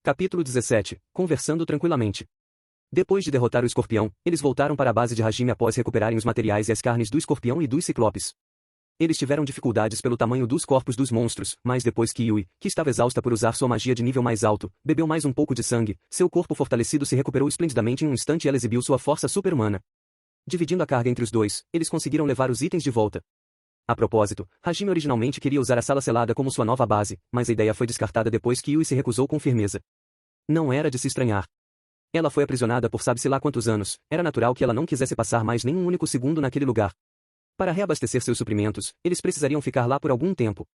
Capítulo 17. Conversando tranquilamente. Depois de derrotar o escorpião, eles voltaram para a base de Hajime após recuperarem os materiais e as carnes do escorpião e dos ciclopes. Eles tiveram dificuldades pelo tamanho dos corpos dos monstros, mas depois que Yui, que estava exausta por usar sua magia de nível mais alto, bebeu mais um pouco de sangue, seu corpo fortalecido se recuperou esplendidamente em um instante e ela exibiu sua força super-humana. Dividindo a carga entre os dois, eles conseguiram levar os itens de volta. A propósito, Hajime originalmente queria usar a sala selada como sua nova base, mas a ideia foi descartada depois que Yui se recusou com firmeza. Não era de se estranhar. Ela foi aprisionada por sabe-se lá quantos anos, era natural que ela não quisesse passar mais nem um único segundo naquele lugar. Para reabastecer seus suprimentos, eles precisariam ficar lá por algum tempo.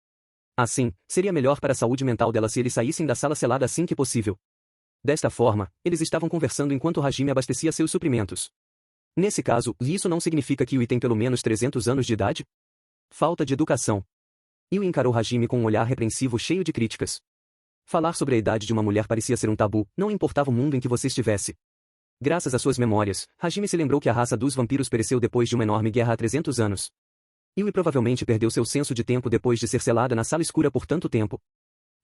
Assim, seria melhor para a saúde mental dela se eles saíssem da sala selada assim que possível. Desta forma, eles estavam conversando enquanto Hajime abastecia seus suprimentos. Nesse caso, isso não significa que Yui tem pelo menos 300 anos de idade? Falta de educação. Yui encarou Hajime com um olhar repreensivo cheio de críticas. Falar sobre a idade de uma mulher parecia ser um tabu, não importava o mundo em que você estivesse. Graças às suas memórias, Hajime se lembrou que a raça dos vampiros pereceu depois de uma enorme guerra há 300 anos. Yui provavelmente perdeu seu senso de tempo depois de ser selada na sala escura por tanto tempo.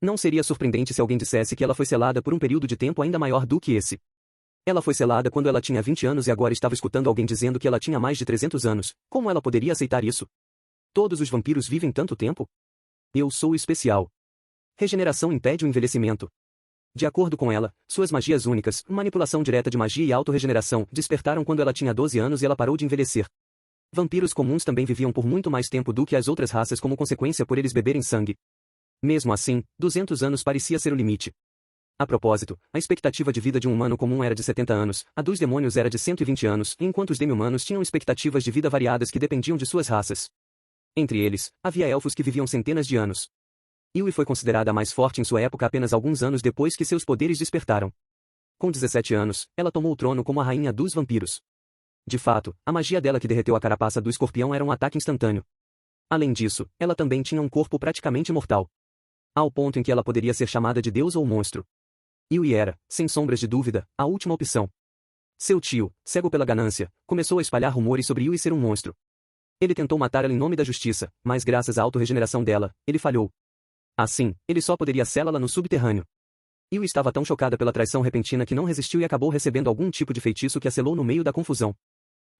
Não seria surpreendente se alguém dissesse que ela foi selada por um período de tempo ainda maior do que esse. Ela foi selada quando ela tinha 20 anos e agora estava escutando alguém dizendo que ela tinha mais de 300 anos. Como ela poderia aceitar isso? Todos os vampiros vivem tanto tempo? Eu sou especial. Regeneração impede o envelhecimento. De acordo com ela, suas magias únicas, manipulação direta de magia e autorregeneração, despertaram quando ela tinha 12 anos e ela parou de envelhecer. Vampiros comuns também viviam por muito mais tempo do que as outras raças como consequência por eles beberem sangue. Mesmo assim, 200 anos parecia ser o limite. A propósito, a expectativa de vida de um humano comum era de 70 anos, a dos demônios era de 120 anos, enquanto os demi-humanos tinham expectativas de vida variadas que dependiam de suas raças. Entre eles, havia elfos que viviam centenas de anos. Yui foi considerada a mais forte em sua época apenas alguns anos depois que seus poderes despertaram. Com 17 anos, ela tomou o trono como a rainha dos vampiros. De fato, a magia dela que derreteu a carapaça do escorpião era um ataque instantâneo. Além disso, ela também tinha um corpo praticamente mortal. Ao ponto em que ela poderia ser chamada de deus ou monstro. Yui era, sem sombras de dúvida, a última opção. Seu tio, cego pela ganância, começou a espalhar rumores sobre Yui ser um monstro. Ele tentou matar ela em nome da justiça, mas graças à autorregeneração dela, ele falhou. Assim, ele só poderia selá-la no subterrâneo. Yui estava tão chocada pela traição repentina que não resistiu e acabou recebendo algum tipo de feitiço que a selou no meio da confusão.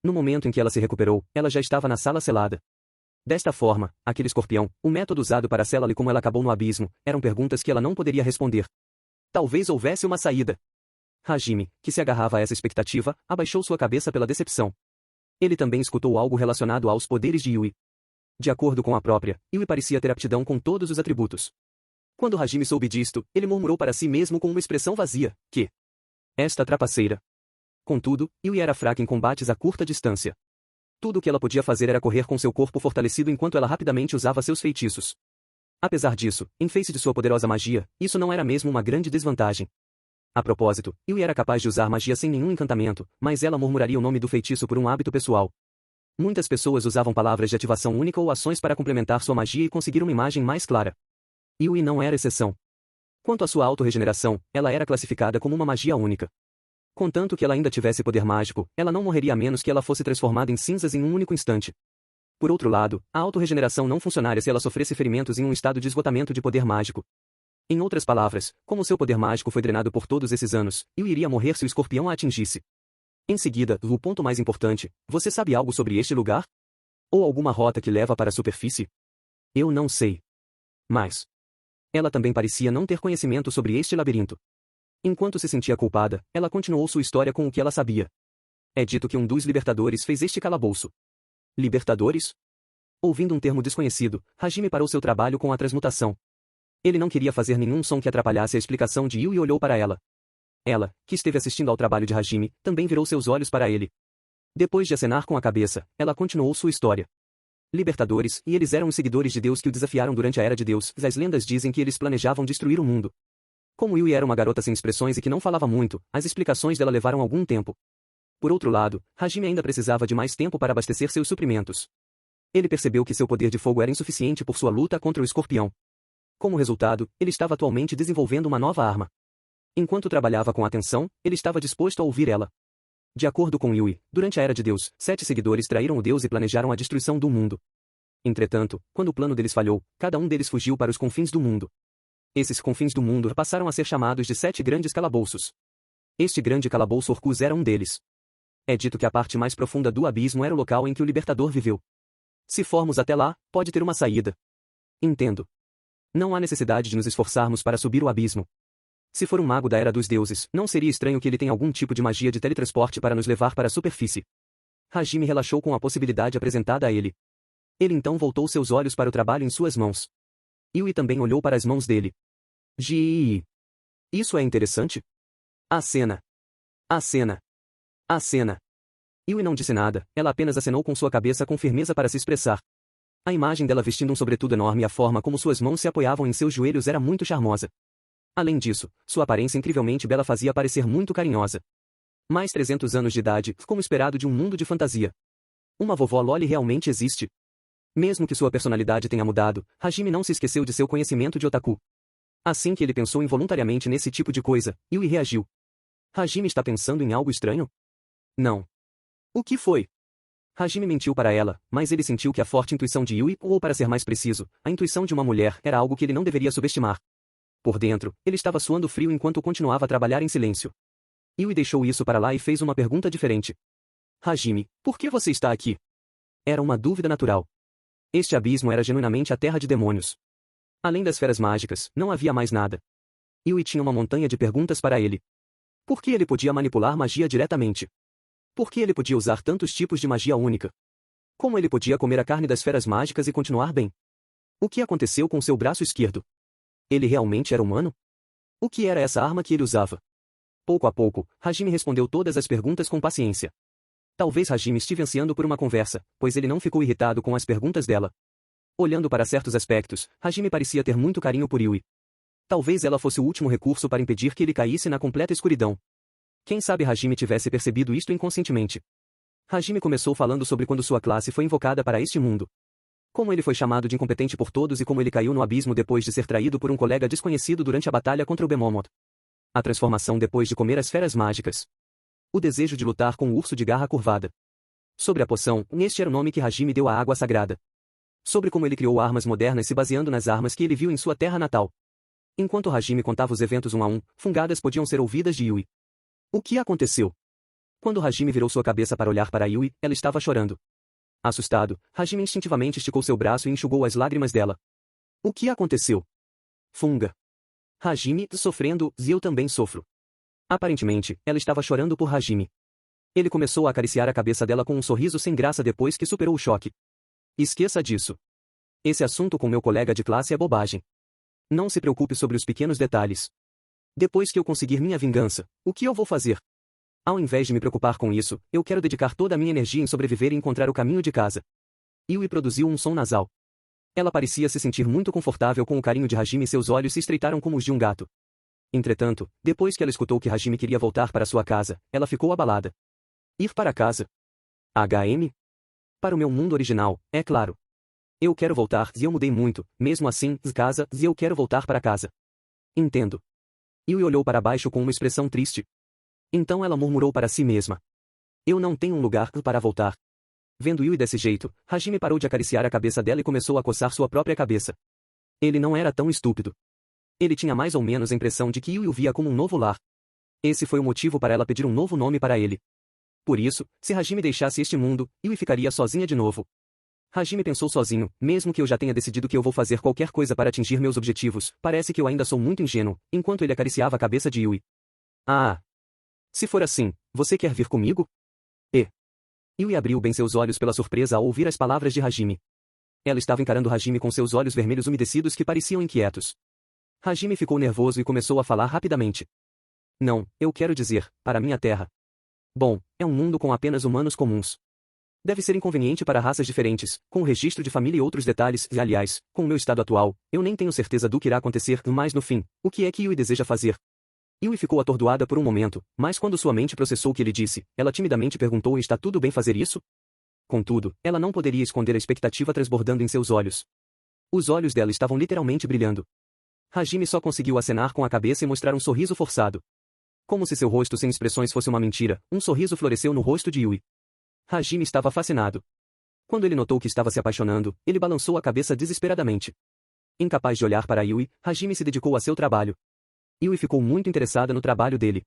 No momento em que ela se recuperou, ela já estava na sala selada. Desta forma, aquele escorpião, o método usado para selá-la e como ela acabou no abismo, eram perguntas que ela não poderia responder. Talvez houvesse uma saída. Hajime, que se agarrava a essa expectativa, abaixou sua cabeça pela decepção. Ele também escutou algo relacionado aos poderes de Yui. De acordo com a própria, Yui parecia ter aptidão com todos os atributos. Quando Hajime soube disto, ele murmurou para si mesmo com uma expressão vazia, que... esta trapaceira. Contudo, Yui era fraca em combates a curta distância. Tudo o que ela podia fazer era correr com seu corpo fortalecido enquanto ela rapidamente usava seus feitiços. Apesar disso, em face de sua poderosa magia, isso não era mesmo uma grande desvantagem. A propósito, Yui era capaz de usar magia sem nenhum encantamento, mas ela murmuraria o nome do feitiço por um hábito pessoal. Muitas pessoas usavam palavras de ativação única ou ações para complementar sua magia e conseguir uma imagem mais clara. Yui não era exceção. Quanto à sua autorregeneração, ela era classificada como uma magia única. Contanto que ela ainda tivesse poder mágico, ela não morreria a menos que ela fosse transformada em cinzas em um único instante. Por outro lado, a autorregeneração não funcionaria se ela sofresse ferimentos em um estado de esgotamento de poder mágico. Em outras palavras, como seu poder mágico foi drenado por todos esses anos, Yui iria morrer se o escorpião a atingisse. Em seguida, o ponto mais importante, você sabe algo sobre este lugar? Ou alguma rota que leva para a superfície? Eu não sei. Mas... ela também parecia não ter conhecimento sobre este labirinto. Enquanto se sentia culpada, ela continuou sua história com o que ela sabia. É dito que um dos libertadores fez este calabouço. Libertadores? Ouvindo um termo desconhecido, Hajime parou seu trabalho com a transmutação. Ele não queria fazer nenhum som que atrapalhasse a explicação de Yui e olhou para ela. Ela, que esteve assistindo ao trabalho de Hajime, também virou seus olhos para ele. Depois de acenar com a cabeça, ela continuou sua história. Libertadores, e eles eram os seguidores de Deus que o desafiaram durante a Era de Deus. As lendas dizem que eles planejavam destruir o mundo. Como Yui era uma garota sem expressões e que não falava muito, as explicações dela levaram algum tempo. Por outro lado, Hajime ainda precisava de mais tempo para abastecer seus suprimentos. Ele percebeu que seu poder de fogo era insuficiente por sua luta contra o escorpião. Como resultado, ele estava atualmente desenvolvendo uma nova arma. Enquanto trabalhava com atenção, ele estava disposto a ouvir ela. De acordo com Yui, durante a Era de Deus, 7 seguidores traíram o Deus e planejaram a destruição do mundo. Entretanto, quando o plano deles falhou, cada um deles fugiu para os confins do mundo. Esses confins do mundo passaram a ser chamados de 7 grandes calabouços. Este grande calabouço Orcus era um deles. É dito que a parte mais profunda do abismo era o local em que o libertador viveu. Se formos até lá, pode ter uma saída. Entendo. Não há necessidade de nos esforçarmos para subir o abismo. Se for um mago da Era dos Deuses, não seria estranho que ele tenha algum tipo de magia de teletransporte para nos levar para a superfície. Hajime relaxou com a possibilidade apresentada a ele. Ele então voltou seus olhos para o trabalho em suas mãos. Yui também olhou para as mãos dele. Gii. Isso é interessante? A cena. A cena. A cena. Yui não disse nada, ela apenas acenou com sua cabeça com firmeza para se expressar. A imagem dela vestindo um sobretudo enorme e a forma como suas mãos se apoiavam em seus joelhos era muito charmosa. Além disso, sua aparência incrivelmente bela fazia parecer muito carinhosa. Mais 300 anos de idade, como esperado de um mundo de fantasia. Uma vovó Loli realmente existe. Mesmo que sua personalidade tenha mudado, Hajime não se esqueceu de seu conhecimento de otaku. Assim que ele pensou involuntariamente nesse tipo de coisa, Yui reagiu. Hajime está pensando em algo estranho? Não. O que foi? Hajime mentiu para ela, mas ele sentiu que a forte intuição de Yui, ou para ser mais preciso, a intuição de uma mulher, era algo que ele não deveria subestimar. Por dentro, ele estava suando frio enquanto continuava a trabalhar em silêncio. Yui deixou isso para lá e fez uma pergunta diferente. Hajime, por que você está aqui? Era uma dúvida natural. Este abismo era genuinamente a terra de demônios. Além das feras mágicas, não havia mais nada. Yui tinha uma montanha de perguntas para ele. Por que ele podia manipular magia diretamente? Por que ele podia usar tantos tipos de magia única? Como ele podia comer a carne das feras mágicas e continuar bem? O que aconteceu com seu braço esquerdo? Ele realmente era humano? O que era essa arma que ele usava? Pouco a pouco, Hajime respondeu todas as perguntas com paciência. Talvez Hajime estivesse ansiando por uma conversa, pois ele não ficou irritado com as perguntas dela. Olhando para certos aspectos, Hajime parecia ter muito carinho por Yui. Talvez ela fosse o último recurso para impedir que ele caísse na completa escuridão. Quem sabe Hajime tivesse percebido isto inconscientemente. Hajime começou falando sobre quando sua classe foi invocada para este mundo. Como ele foi chamado de incompetente por todos e como ele caiu no abismo depois de ser traído por um colega desconhecido durante a batalha contra o Behemoth. A transformação depois de comer as feras mágicas. O desejo de lutar com o urso de garra curvada. Sobre a poção, este era o nome que Hajime deu à água sagrada. Sobre como ele criou armas modernas se baseando nas armas que ele viu em sua terra natal. Enquanto Hajime contava os eventos um a um, fungadas podiam ser ouvidas de Yui. O que aconteceu? Quando Hajime virou sua cabeça para olhar para Yui, ela estava chorando. Assustado, Hajime instintivamente esticou seu braço e enxugou as lágrimas dela. O que aconteceu? Funga. Hajime, sofrendo, e eu também sofro. Aparentemente, ela estava chorando por Hajime. Ele começou a acariciar a cabeça dela com um sorriso sem graça depois que superou o choque. Esqueça disso. Esse assunto com meu colega de classe é bobagem. Não se preocupe sobre os pequenos detalhes. Depois que eu conseguir minha vingança, o que eu vou fazer? Ao invés de me preocupar com isso, eu quero dedicar toda a minha energia em sobreviver e encontrar o caminho de casa. Yui produziu um som nasal. Ela parecia se sentir muito confortável com o carinho de Hajime e seus olhos se estreitaram como os de um gato. Entretanto, depois que ela escutou que Hajime queria voltar para sua casa, ela ficou abalada. Ir para casa? HM? Para o meu mundo original, é claro. Eu quero voltar e eu mudei muito, mesmo assim, casa e eu quero voltar para casa. Entendo. Yui olhou para baixo com uma expressão triste. Então ela murmurou para si mesma. Eu não tenho um lugar para voltar. Vendo Yui desse jeito, Hajime parou de acariciar a cabeça dela e começou a coçar sua própria cabeça. Ele não era tão estúpido. Ele tinha mais ou menos a impressão de que Yui o via como um novo lar. Esse foi o motivo para ela pedir um novo nome para ele. Por isso, se Hajime deixasse este mundo, Yui ficaria sozinha de novo. Hajime pensou sozinho, mesmo que eu já tenha decidido que eu vou fazer qualquer coisa para atingir meus objetivos, parece que eu ainda sou muito ingênuo, enquanto ele acariciava a cabeça de Yui. Ah! Se for assim, você quer vir comigo? Yui abriu bem seus olhos pela surpresa ao ouvir as palavras de Hajime. Ela estava encarando Hajime com seus olhos vermelhos umedecidos que pareciam inquietos. Hajime ficou nervoso e começou a falar rapidamente. Não, eu quero dizer, para minha terra. Bom, é um mundo com apenas humanos comuns. Deve ser inconveniente para raças diferentes, com o registro de família e outros detalhes, e aliás, com o meu estado atual, eu nem tenho certeza do que irá acontecer, mas no fim, o que é que Yui deseja fazer? Yui ficou atordoada por um momento, mas quando sua mente processou o que ele disse, ela timidamente perguntou: está tudo bem fazer isso? Contudo, ela não poderia esconder a expectativa transbordando em seus olhos. Os olhos dela estavam literalmente brilhando. Hajime só conseguiu acenar com a cabeça e mostrar um sorriso forçado. Como se seu rosto sem expressões fosse uma mentira, um sorriso floresceu no rosto de Yui. Hajime estava fascinado. Quando ele notou que estava se apaixonando, ele balançou a cabeça desesperadamente. Incapaz de olhar para Yui, Hajime se dedicou a seu trabalho. Yui ficou muito interessada no trabalho dele.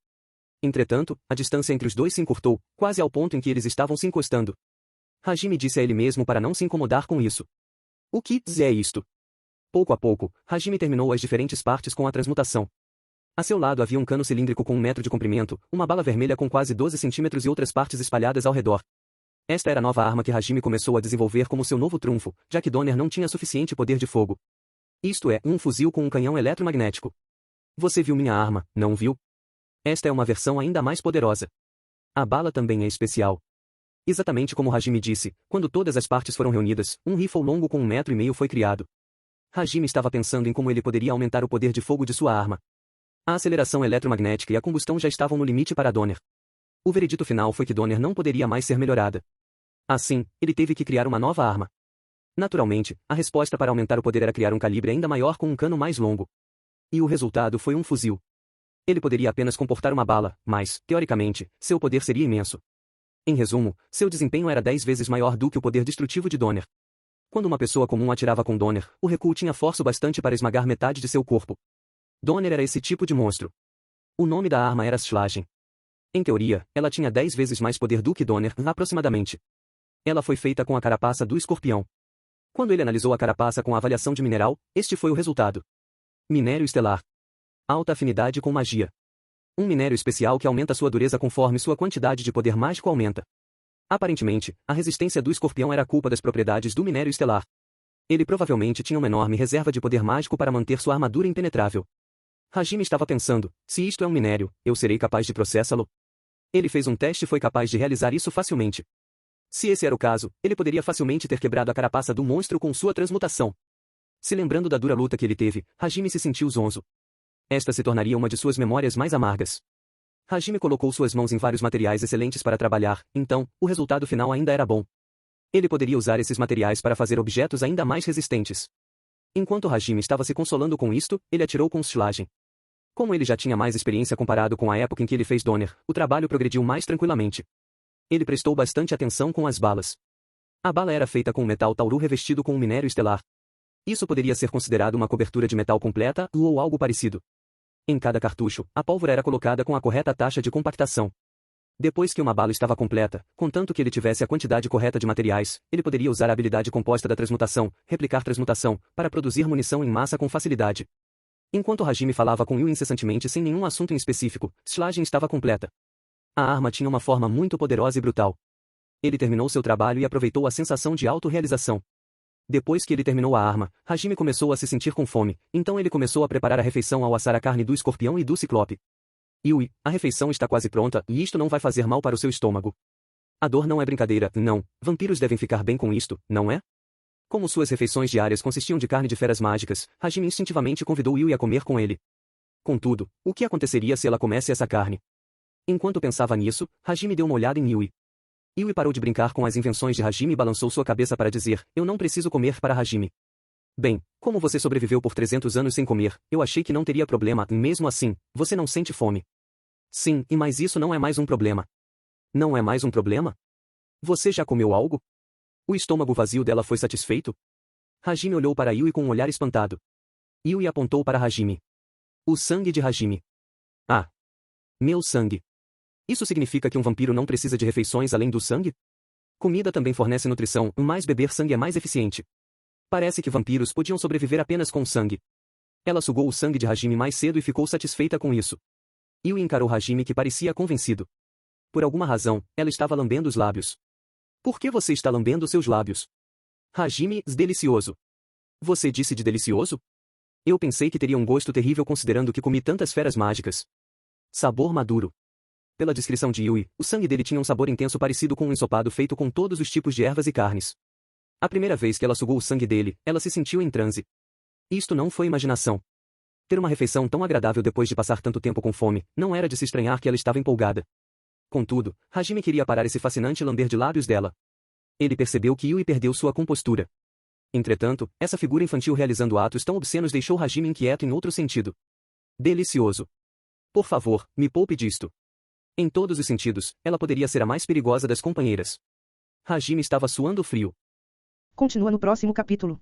Entretanto, a distância entre os dois se encurtou, quase ao ponto em que eles estavam se encostando. Hajime disse a ele mesmo para não se incomodar com isso. O que é isto? Pouco a pouco, Hajime terminou as diferentes partes com a transmutação. A seu lado havia um cano cilíndrico com 1 metro de comprimento, uma bala vermelha com quase 12 centímetros e outras partes espalhadas ao redor. Esta era a nova arma que Hajime começou a desenvolver como seu novo trunfo, já que Donner não tinha suficiente poder de fogo. Isto é, um fuzil com um canhão eletromagnético. Você viu minha arma, não viu? Esta é uma versão ainda mais poderosa. A bala também é especial. Exatamente como Hajime disse, quando todas as partes foram reunidas, um rifle longo com 1,5 metro foi criado. Hajime estava pensando em como ele poderia aumentar o poder de fogo de sua arma. A aceleração eletromagnética e a combustão já estavam no limite para Donner. O veredito final foi que Donner não poderia mais ser melhorada. Assim, ele teve que criar uma nova arma. Naturalmente, a resposta para aumentar o poder era criar um calibre ainda maior com um cano mais longo. E o resultado foi um fuzil. Ele poderia apenas comportar uma bala, mas, teoricamente, seu poder seria imenso. Em resumo, seu desempenho era 10 vezes maior do que o poder destrutivo de Donner. Quando uma pessoa comum atirava com Donner, o recuo tinha força bastante para esmagar metade de seu corpo. Donner era esse tipo de monstro. O nome da arma era Schlagen. Em teoria, ela tinha 10 vezes mais poder do que Donner, aproximadamente. Ela foi feita com a carapaça do escorpião. Quando ele analisou a carapaça com a avaliação de mineral, este foi o resultado. Minério estelar. Alta afinidade com magia. Um minério especial que aumenta sua dureza conforme sua quantidade de poder mágico aumenta. Aparentemente, a resistência do escorpião era culpa das propriedades do minério estelar. Ele provavelmente tinha uma enorme reserva de poder mágico para manter sua armadura impenetrável. Hajime estava pensando, se isto é um minério, eu serei capaz de processá-lo? Ele fez um teste e foi capaz de realizar isso facilmente. Se esse era o caso, ele poderia facilmente ter quebrado a carapaça do monstro com sua transmutação. Se lembrando da dura luta que ele teve, Hajime se sentiu zonzo. Esta se tornaria uma de suas memórias mais amargas. Hajime colocou suas mãos em vários materiais excelentes para trabalhar, então, o resultado final ainda era bom. Ele poderia usar esses materiais para fazer objetos ainda mais resistentes. Enquanto Hajime estava se consolando com isto, ele atirou com Schlagen. Como ele já tinha mais experiência comparado com a época em que ele fez Donner, o trabalho progrediu mais tranquilamente. Ele prestou bastante atenção com as balas. A bala era feita com metal tauru revestido com um minério estelar. Isso poderia ser considerado uma cobertura de metal completa, ou algo parecido. Em cada cartucho, a pólvora era colocada com a correta taxa de compactação. Depois que uma bala estava completa, contanto que ele tivesse a quantidade correta de materiais, ele poderia usar a habilidade composta da transmutação, replicar transmutação, para produzir munição em massa com facilidade. Enquanto Hajime falava com Yu incessantemente sem nenhum assunto em específico, Schlagen estava completa. A arma tinha uma forma muito poderosa e brutal. Ele terminou seu trabalho e aproveitou a sensação de autorrealização. Depois que ele terminou a arma, Hajime começou a se sentir com fome, então ele começou a preparar a refeição ao assar a carne do escorpião e do ciclope. Yui, a refeição está quase pronta, e isto não vai fazer mal para o seu estômago. A dor não é brincadeira, não. Vampiros devem ficar bem com isto, não é? Como suas refeições diárias consistiam de carne de feras mágicas, Hajime instintivamente convidou Yui a comer com ele. Contudo, o que aconteceria se ela comesse essa carne? Enquanto pensava nisso, Hajime deu uma olhada em Yui. Yui parou de brincar com as invenções de Hajime e balançou sua cabeça para dizer, eu não preciso comer para Hajime. Bem, como você sobreviveu por 300 anos sem comer, eu achei que não teria problema, mesmo assim, você não sente fome. Sim, e mas isso não é mais um problema. Não é mais um problema? Você já comeu algo? O estômago vazio dela foi satisfeito? Hajime olhou para Yui com um olhar espantado. Yui apontou para Hajime. O sangue de Hajime. Ah! Meu sangue. Isso significa que um vampiro não precisa de refeições além do sangue? Comida também fornece nutrição, mas beber sangue é mais eficiente. Parece que vampiros podiam sobreviver apenas com sangue. Ela sugou o sangue de Hajime mais cedo e ficou satisfeita com isso. Yui encarou Hajime que parecia convencido. Por alguma razão, ela estava lambendo os lábios. Por que você está lambendo seus lábios? Hajime, delicioso. Você disse de delicioso? Eu pensei que teria um gosto terrível considerando que comi tantas feras mágicas. Sabor maduro. Pela descrição de Yui, o sangue dele tinha um sabor intenso parecido com um ensopado feito com todos os tipos de ervas e carnes. A primeira vez que ela sugou o sangue dele, ela se sentiu em transe. Isto não foi imaginação. Ter uma refeição tão agradável depois de passar tanto tempo com fome, não era de se estranhar que ela estava empolgada. Contudo, Hajime queria parar esse fascinante lamber de lábios dela. Ele percebeu que Yui perdeu sua compostura. Entretanto, essa figura infantil realizando atos tão obscenos deixou Hajime inquieto em outro sentido. Delicioso. Por favor, me poupe disto. Em todos os sentidos, ela poderia ser a mais perigosa das companheiras. Hajime estava suando frio. Continua no próximo capítulo.